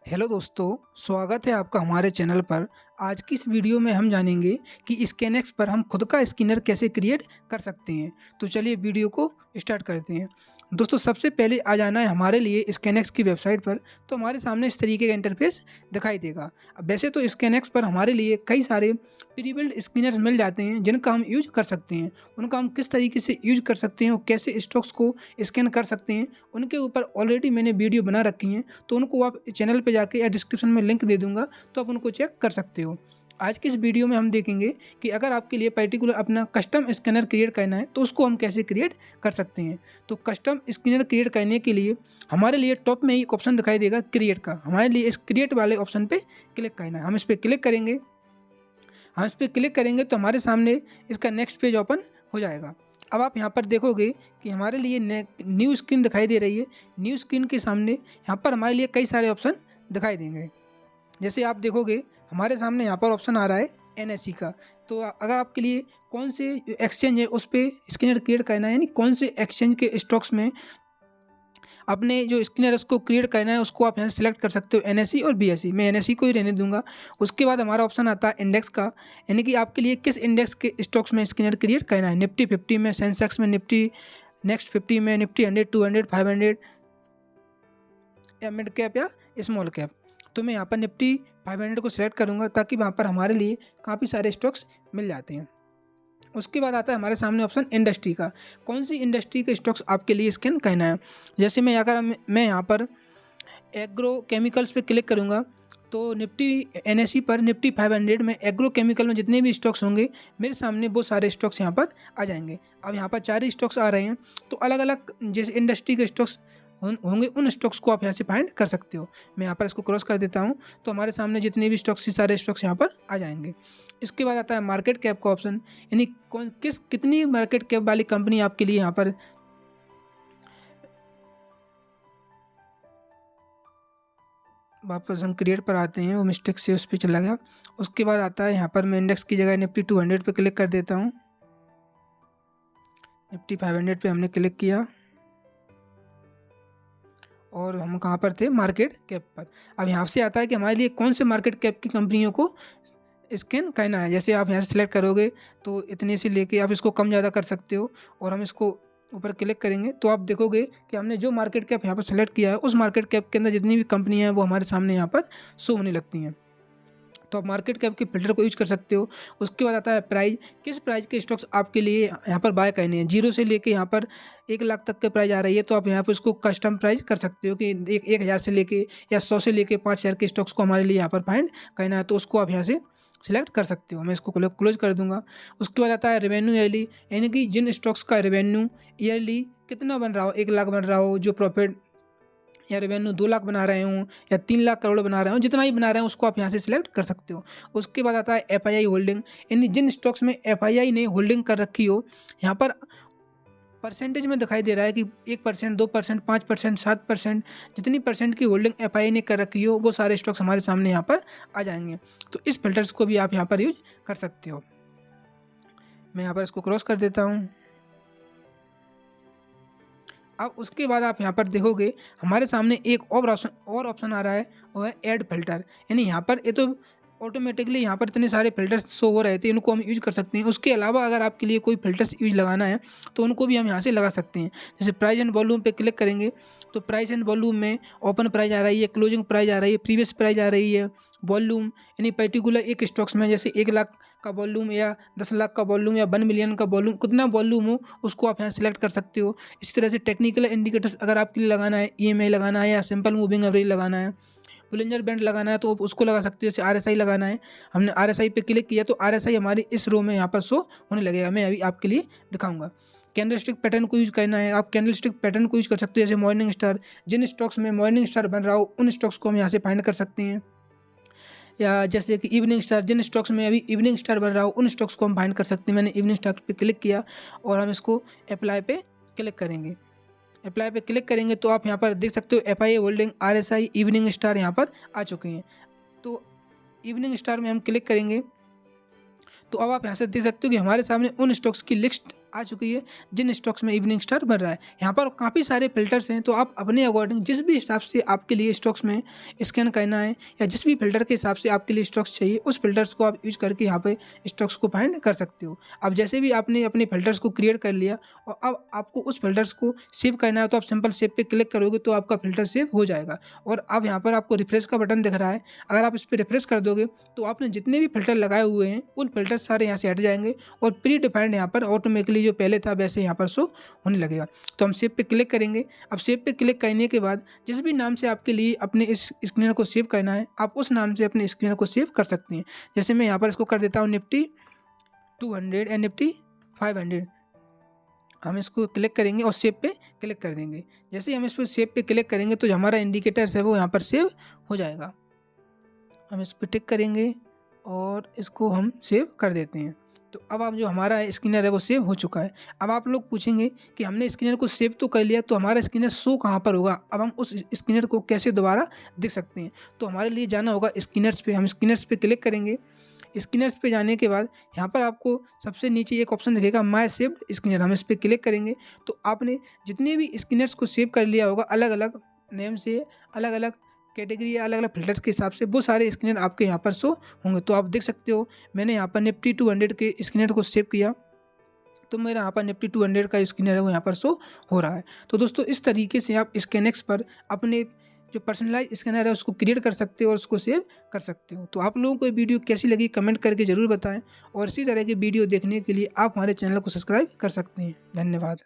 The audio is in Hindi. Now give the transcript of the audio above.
हेलो दोस्तों, स्वागत है आपका हमारे चैनल पर। आज की इस वीडियो में हम जानेंगे कि स्कैनएक्स पर हम खुद का स्कैनर कैसे क्रिएट कर सकते हैं। तो चलिए वीडियो को स्टार्ट करते हैं। दोस्तों, सबसे पहले आ जाना है हमारे लिए स्कैनएक्स की वेबसाइट पर। तो हमारे सामने इस तरीके का इंटरफेस दिखाई देगा। अब वैसे तो स्कैनएक्स पर हमारे लिए कई सारे प्री बिल्ड स्कैनर्स मिल जाते हैं जिनका हम यूज कर सकते हैं। उनका हम किस तरीके से यूज कर सकते हैं और कैसे स्टॉक्स को स्कैन कर सकते हैं, उनके ऊपर ऑलरेडी मैंने वीडियो बना रखी हैं। तो उनको आप चैनल पे जाके या डिस्क्रिप्शन में लिंक दे दूंगा, तो आप उनको चेक कर सकते हो। आज की इस वीडियो में हम देखेंगे कि अगर आपके लिए पर्टिकुलर अपना कस्टम स्कैनर क्रिएट करना है तो उसको हम कैसे क्रिएट कर सकते हैं। तो कस्टम स्कैनर क्रिएट करने के लिए हमारे लिए टॉप में एक ऑप्शन दिखाई देगा क्रिएट का। हमारे लिए इस क्रिएट वाले ऑप्शन पे क्लिक करना है। हम इस पर क्लिक करेंगे। हम इस पर क्लिक करेंगे तो हमारे सामने इसका नेक्स्ट पेज ओपन हो जाएगा। अब आप यहाँ पर देखोगे कि हमारे लिए न्यू स्क्रीन दिखाई दे रही है। न्यू स्क्रीन के सामने यहाँ पर हमारे लिए कई सारे ऑप्शन दिखाई देंगे। जैसे आप देखोगे हमारे सामने यहाँ पर ऑप्शन आ रहा है एनएसई का। तो अगर आपके लिए कौन से एक्सचेंज है उस पर स्कैनर क्रिएट करना है, यानी कौन से एक्सचेंज के स्टॉक्स में अपने जो स्कैनर उसको क्रिएट करना है, उसको आप यहाँ से सिलेक्ट कर सकते हो, एनएसई और बीएसई। मैं एनएसई को ही रहने दूंगा। उसके बाद हमारा ऑप्शन आता है इंडेक्स का, यानी कि आपके लिए किस इंडेक्स के स्टॉक्स में स्कैनर क्रिएट करना है। निफ्टी 50 में, सेंसेक्स में, निफ्टी नेक्स्ट 50 में, निफ्टी 100, 200, 500 या मिड कैप या स्मॉल कैप। तो मैं यहाँ पर निफ्टी 500 को सिलेक्ट करूँगा ताकि वहाँ पर हमारे लिए काफ़ी सारे स्टॉक्स मिल जाते हैं। उसके बाद आता है हमारे सामने ऑप्शन इंडस्ट्री का। कौन सी इंडस्ट्री के स्टॉक्स आपके लिए स्कैन करना है। जैसे मैं यहाँ पर एग्रो केमिकल्स पे क्लिक करूँगा तो निफ्टी एनएसई पर निफ्टी 500 में एग्रो केमिकल में जितने भी स्टॉक्स होंगे मेरे सामने वो सारे स्टॉक्स यहाँ पर आ जाएंगे। अब यहाँ पर 4 ही स्टॉक्स आ रहे हैं, तो अलग अलग जैसे इंडस्ट्री के स्टॉक्स होंगे उन स्टॉक्स को आप यहाँ से फाइंड कर सकते हो। मैं यहाँ पर इसको क्रॉस कर देता हूँ तो हमारे सामने जितने भी स्टॉक्स, सारे स्टॉक्स यहाँ पर आ जाएंगे। इसके बाद आता है मार्केट कैप का ऑप्शन, यानी कितनी मार्केट कैप वाली कंपनी आपके लिए यहाँ पर। वापस हम क्रिएट पर आते हैं, वो मिस्टेक से उस पर चला गया। उसके बाद आता है यहाँ पर मैं इंडेक्स की जगह निफ्टी 200 पे क्लिक कर देता हूँ। निफ्टी 500 पे हमने क्लिक किया और हम कहाँ पर थे, मार्केट कैप पर। अब यहाँ से आता है कि हमारे लिए कौन से मार्केट कैप की कंपनियों को स्कैन करना है। जैसे आप यहाँ से सिलेक्ट करोगे तो इतने से लेके आप इसको कम ज़्यादा कर सकते हो। और हम इसको ऊपर क्लिक करेंगे तो आप देखोगे कि हमने जो मार्केट कैप यहाँ पर सेलेक्ट किया है उस मार्केट कैप के अंदर जितनी भी कंपनियाँ हैं वो हमारे सामने यहाँ पर शो होने लगती हैं। तो आप मार्केट कैप के फिल्टर को यूज कर सकते हो। उसके बाद आता है प्राइस, किस प्राइस के स्टॉक्स आपके लिए यहाँ पर बाय करने हैं। 0 से लेके यहाँ पर 1 लाख तक के प्राइस आ रही है, तो आप यहाँ पर इसको कस्टम प्राइस कर सकते हो कि 1,000 से लेके या 100 से लेके 5,000 के स्टॉक्स को हमारे लिए यहाँ पर फाइंड करना है, तो उसको आप यहाँ से सिलेक्ट कर सकते हो। मैं इसको क्लोज कर दूंगा। उसके बाद आता है रेवेन्यू ईयरली, यानी कि जिन स्टॉक्स का रेवेन्यू ईयरली कितना बन रहा हो, 1 लाख बन रहा हो, जो प्रॉफिट या रेवेन्यू 2 लाख बना रहे हों या 3 लाख करोड़ बना रहे हो, जितना ही बना रहे हैं उसको आप यहाँ से सिलेक्ट कर सकते हो। उसके बाद आता है एफआईआई होल्डिंग, यानी जिन स्टॉक्स में एफआईआई ने होल्डिंग कर रखी हो। यहाँ पर परसेंटेज में दिखाई दे रहा है कि 1%, 2%, 5%, 7%, जितनी परसेंट की होल्डिंग एफआईआई ने कर रखी हो वो सारे स्टॉक्स हमारे सामने यहाँ पर आ जाएंगे। तो इस फिल्टर्स को भी आप यहाँ पर यूज कर सकते हो। मैं यहाँ पर इसको क्रॉस कर देता हूँ। अब उसके बाद आप यहाँ पर देखोगे हमारे सामने एक और ऑप्शन आ रहा है, वो है ऐड फिल्टर। यानी यहाँ पर ये तो ऑटोमेटिकली यहाँ पर इतने सारे फिल्टर्स शो हो रहे थे, इनको हम यूज कर सकते हैं। उसके अलावा अगर आपके लिए कोई फिल्टर्स यूज लगाना है तो उनको भी हम यहाँ से लगा सकते हैं। जैसे प्राइस एंड वॉल्यूम पे क्लिक करेंगे तो प्राइस एंड वॉल्यूम में ओपन प्राइस आ रही है, क्लोजिंग प्राइस आ रही है, प्रीवियस प्राइस आ रही है, वॉल्यूम यानी पर्टिकुलर एक स्टॉक्स में जैसे 1 लाख का वॉल्यूम या 10 लाख का वॉल्यूम या 1 मिलियन का वॉल्यूम, कितना वॉल्यूम हो उसको आप यहाँ सेलेक्ट कर सकते हो। इस तरह से टेक्निकल इंडिकेटर्स अगर आपके लिए लगाना है, ईएमए लगाना है या सिंपल मूविंग एवरेज लगाना है, बुलिंजर बैंड लगाना है तो उसको लगा सकते हो। जैसे आरएसआई लगाना है, हमने आरएसआई पे क्लिक किया तो आरएसआई हमारी इस रो में यहाँ पर शो होने लगेगा। मैं अभी आपके लिए दिखाऊंगा। कैंडल स्टिक पैटर्न को यूज करना है, आप कैंडल स्टिक पैटर्न को यूज कर सकते हो। जैसे मॉर्निंग स्टार, जिन स्टॉक्स में मॉर्निंग स्टार बन रहा हो उन स्टॉक्स को हम यहाँ से फाइंड कर सकते हैं। या जैसे कि इवनिंग स्टार, जिन स्टॉक्स में अभी इवनिंग स्टार बन रहा हो उन स्टॉक्स को हम फाइंड कर सकते हैं। मैंने इवनिंग स्टार पे क्लिक किया और हम इसको अप्लाई पे क्लिक करेंगे। अप्लाई पे क्लिक करेंगे तो आप यहाँ पर देख सकते हो FII holding, RSI, evening star यहाँ पर आ चुके हैं। तो इवनिंग स्टार में हम क्लिक करेंगे तो अब आप यहाँ से देख सकते हो कि हमारे सामने उन स्टॉक्स की लिस्ट आ चुकी है जिन स्टॉक्स में इवनिंग स्टार बन रहा है। यहाँ पर काफ़ी सारे फिल्टर्स हैं, तो आप अपने अकॉर्डिंग जिस भी हिसाब से आपके लिए स्टॉक्स में स्कैन करना है या जिस भी फिल्टर के हिसाब से आपके लिए स्टॉक्स चाहिए, उस फिल्टर्स को आप यूज करके यहाँ पे स्टॉक्स को फाइंड कर सकते हो। अब जैसे भी आपने अपने फिल्टर्स को क्रिएट कर लिया और अब आपको उस फिल्टर्स को सेव करना है, तो आप सिंपल सेव पे क्लिक करोगे तो आपका फिल्टर सेव हो जाएगा। और अब यहाँ पर आपको रिफ्रेश का बटन दिख रहा है, अगर आप इस पर रिफ्रेश कर दोगे तो आपने जितने भी फिल्टर लगाए हुए हैं उन फिल्टर सारे यहाँ से हट जाएंगे और प्री डिफाइंड यहाँ पर ऑटोमेटिकली जो पहले था वैसे यहाँ पर शो होने लगेगा। तो हम सेव पे क्लिक करेंगे। अब सेव पे क्लिक करने के बाद जिस भी नाम से आपके लिए अपने इस स्क्रीनर को सेव करना है, आप उस नाम से अपने स्क्रीनर को सेव कर सकते हैं। जैसे मैं यहाँ पर इसको कर देता हूँ निफ्टी 200 एंड निफ्टी 500। हम इसको क्लिक करेंगे और सेव पे क्लिक कर देंगे। जैसे ही हम इस पर सेव पे क्लिक करेंगे तो जो हमारा इंडिकेटर्स है वो यहाँ पर सेव हो जाएगा। हम इस पर टिक करेंगे और इसको हम सेव कर देते हैं। तो अब आप जो हमारा स्कैनर है वो सेव हो चुका है। अब आप लोग पूछेंगे कि हमने स्कैनर को सेव तो कर लिया, तो हमारा स्कैनर शो कहाँ पर होगा, अब हम उस स्कैनर को कैसे दोबारा देख सकते हैं। तो हमारे लिए जाना होगा स्कैनर्स पे। हम स्कैनर्स पे क्लिक करेंगे। स्कैनर्स पे जाने के बाद यहाँ पर आपको सबसे नीचे एक ऑप्शन दिखेगा माय सेव्ड स्कैनर। हम इस पर क्लिक करेंगे तो आपने जितने भी स्कैनर्स को सेव कर लिया होगा अलग अलग नेम से, अलग अलग कैटेगरी या अलग अलग फिल्टर के हिसाब से, वो सारे स्कैनर आपके यहाँ पर शो होंगे। तो आप देख सकते हो मैंने यहाँ पर निफ्टी 200 के स्कैनर को सेव किया तो मेरा यहाँ पर निफ्टी 200 का स्कैनर है वो यहाँ पर शो हो रहा है। तो दोस्तों इस तरीके से आप स्कैनएक्स पर अपने जो पर्सनलाइज स्कैनर है उसको क्रिएट कर सकते हो और उसको सेव कर सकते हो। तो आप लोगों को ये वीडियो कैसी लगी कमेंट करके ज़रूर बताएं और इसी तरह की वीडियो देखने के लिए आप हमारे चैनल को सब्सक्राइब कर सकते हैं। धन्यवाद।